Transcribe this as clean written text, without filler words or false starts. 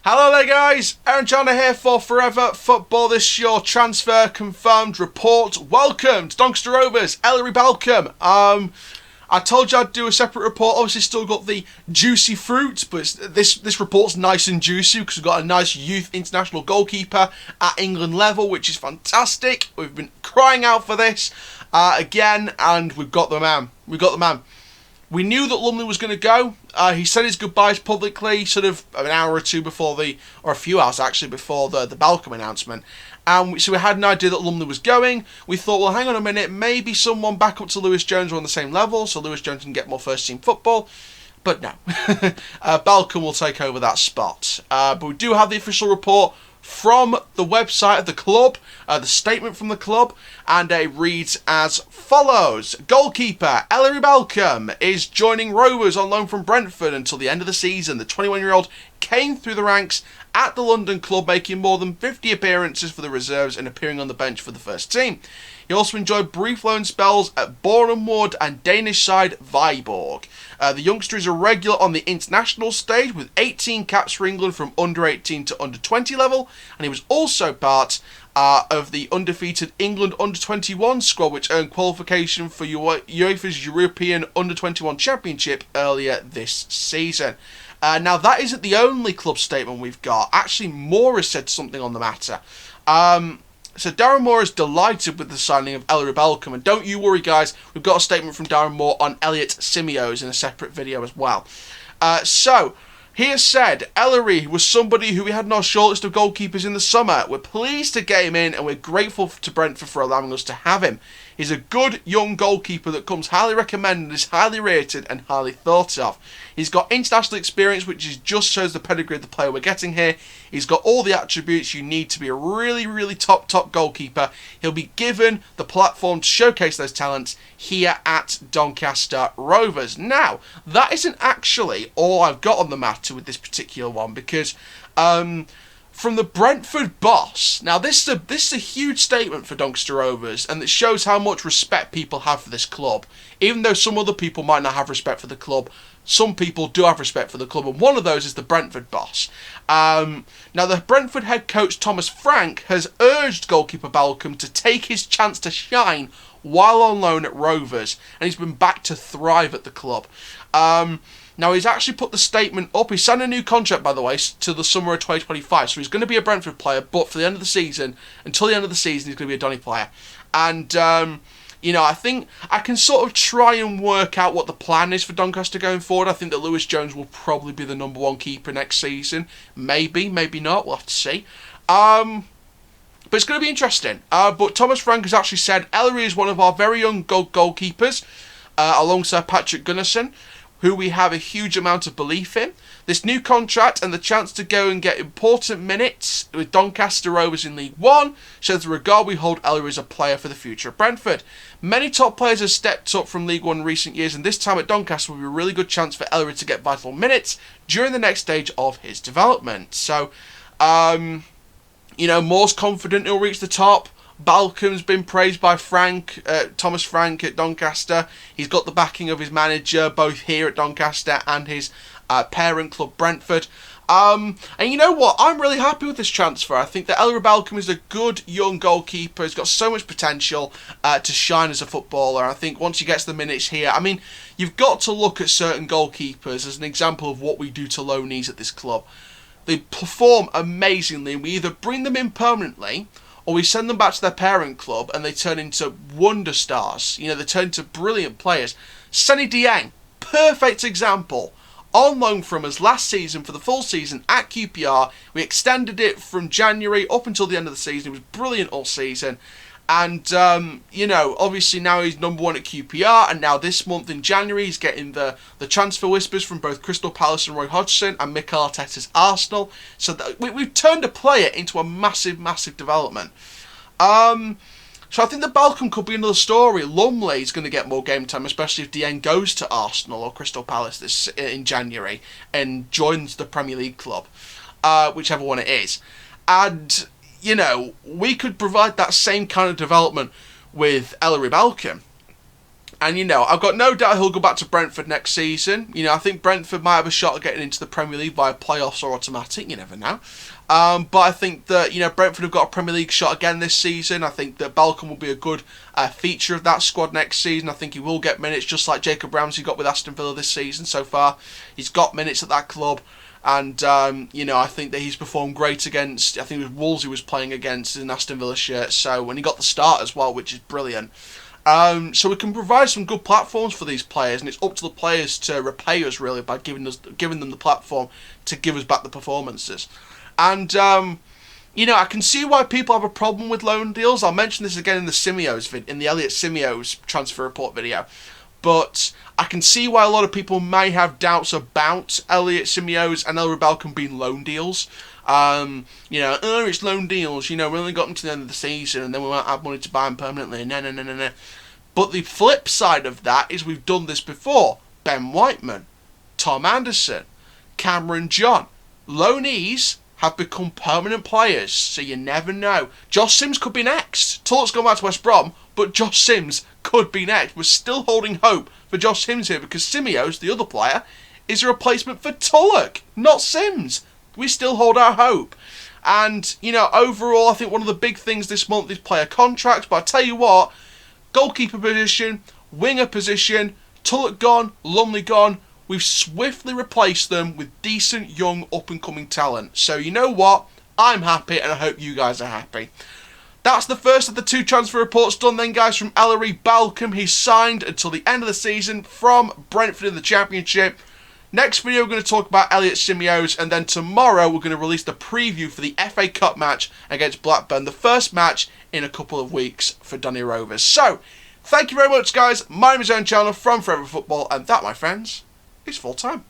Hello there guys, Aaron Chandler here for Forever Football. This is your transfer confirmed report. Welcome to Doncaster Rovers, Ellery Balcombe. I told you I'd do a separate report. Obviously still got the juicy fruit, but this report's nice and juicy because we've got a nice youth international goalkeeper at England level, which is fantastic. We've been crying out for this again, and we've got the man. We knew that Lumley was going to go. He said his goodbyes publicly, sort of an hour or two before or a few hours actually, before the Balcombe announcement. So we had an idea that Lumley was going. We thought, well, hang on a minute, maybe someone back up to Lewis Jones are on the same level, so Lewis Jones can get more first-team football. But no, Balcombe will take over that spot. But we do have the official report from the website of the club, the statement from the club, and it reads as follows. Goalkeeper Ellery Balcombe is joining Rovers on loan from Brentford until the end of the season. The 21-year-old came through the ranks at the London club, making more than 50 appearances for the reserves and appearing on the bench for the first team. He also enjoyed brief loan spells at Boreham Wood and Danish side Viborg. The youngster is a regular on the international stage with 18 caps for England from under 18 to under 20 level, and he was also part of the undefeated England under 21 squad, which earned qualification for UEFA's European under 21 Championship earlier this season. Now that isn't the only club statement we've got. Actually, Moore has said something on the matter. So Darren Moore is delighted with the signing of Ellery Balcombe, and don't you worry guys, we've got a statement from Darren Moore on Elliot Simios in a separate video as well. So he has said, Ellery was somebody who we had on our shortlist of goalkeepers in the summer. We're pleased to get him in and we're grateful to Brentford for allowing us to have him. He's a good young goalkeeper that comes highly recommended, is highly rated and highly thought of. He's got international experience, which just shows the pedigree of the player we're getting here. He's got all the attributes you need to be a really, really top goalkeeper. He'll be given the platform to showcase those talents here at Doncaster Rovers. Now, that isn't actually all I've got on the matter with this particular one, because from the Brentford boss. Now, this is a huge statement for Doncaster Rovers, and it shows how much respect people have for this club. Even though some other people might not have respect for the club, some people do have respect for the club, and one of those is the Brentford boss. Now, the Brentford head coach Thomas Frank has urged goalkeeper Balcombe to take his chance to shine while on loan at Rovers, and he's been back to thrive at the club. Now, he's actually put the statement up. He signed a new contract, by the way, to the summer of 2025. So he's going to be a Brentford player, but for the end of the season, until the end of the season, he's going to be a Donny player. And, I think I can sort of try and work out what the plan is for Doncaster going forward. I think that Lewis Jones will probably be the number one keeper next season. Maybe, maybe not. We'll have to see. But it's going to be interesting. But Thomas Frank has actually said Ellery is one of our very young goalkeepers, alongside Patrick Gunnarsson, who we have a huge amount of belief in. This new contract and the chance to go and get important minutes with Doncaster Rovers in League One shows the regard we hold Ellery as a player for the future of Brentford. Many top players have stepped up from League One in recent years, and this time at Doncaster will be a really good chance for Ellery to get vital minutes during the next stage of his development. So, Moore's confident he'll reach the top. Balcombe's been praised by Thomas Frank at Doncaster. He's got the backing of his manager, both here at Doncaster and his parent club, Brentford. And you know what? I'm really happy with this transfer. I think that Ellery Balcombe is a good young goalkeeper. He's got so much potential to shine as a footballer. I think once he gets the minutes here, I mean, you've got to look at certain goalkeepers as an example of what we do to loanees at this club. They perform amazingly, and we either bring them in permanently, or we send them back to their parent club and they turn into wonder stars. They turn into brilliant players. Sonny Dieng, perfect example. On loan from us last season for the full season at QPR. We extended it from January up until the end of the season. It was brilliant all season. And, obviously now he's number one at QPR, and now this month in January he's getting the transfer whispers from both Crystal Palace and Roy Hodgson and Mikel Arteta's Arsenal. So we've turned a player into a massive, massive development. So I think the Balcombe could be another story. Lumley is going to get more game time, especially if Dieng goes to Arsenal or Crystal Palace in January and joins the Premier League club, whichever one it is. And we could provide that same kind of development with Ellery Balcombe. And, you know, I've got no doubt he'll go back to Brentford next season. You know, I think Brentford might have a shot at getting into the Premier League via playoffs or automatic. You never know. But I think that, you know, Brentford have got a Premier League shot again this season. I think that Balcombe will be a good feature of that squad next season. I think he will get minutes, just like Jacob Ramsey got with Aston Villa this season so far. He's got minutes at that club. And, you know, I think that he's performed great against, I think it was Wolves he was playing against in Aston Villa shirt. So, when he got the start as well, which is brilliant. So we can provide some good platforms for these players, and it's up to the players to repay us really by giving them the platform to give us back the performances. And you know, I can see why people have a problem with loan deals. I'll mention this again in the Elliot Simio's transfer report video, but I can see why a lot of people may have doubts about Elliot Simio's and Ellery Balcombe being loan deals. You know, oh, it's loan deals, you know, we only got them to the end of the season and then we won't have money to buy them permanently. No. But the flip side of that is we've done this before. Ben Whiteman, Tom Anderson, Cameron John. Loanees have become permanent players, so you never know. Josh Sims could be next. Tulloch's gone back to West Brom, but Josh Sims could be next. We're still holding hope for Josh Sims here because Simio's, the other player, is a replacement for Tulloch, not Sims. We still hold our hope. And, you know, overall, I think one of the big things this month is player contracts. But I tell you what, goalkeeper position, winger position, Tulloch gone, Lumley gone. We've swiftly replaced them with decent, young, up-and-coming talent. So, you know what? I'm happy, and I hope you guys are happy. That's the first of the 2 transfer reports done then, guys, from Ellery Balcombe. He's signed until the end of the season from Brentford in the Championship. Next video, we're going to talk about Elliot Simio's, and then tomorrow we're going to release the preview for the FA Cup match against Blackburn, the first match in a couple of weeks for Doncaster Rovers. So, thank you very much, guys. My name is Owen Chandler from Forever Football, and that, my friends, is full time.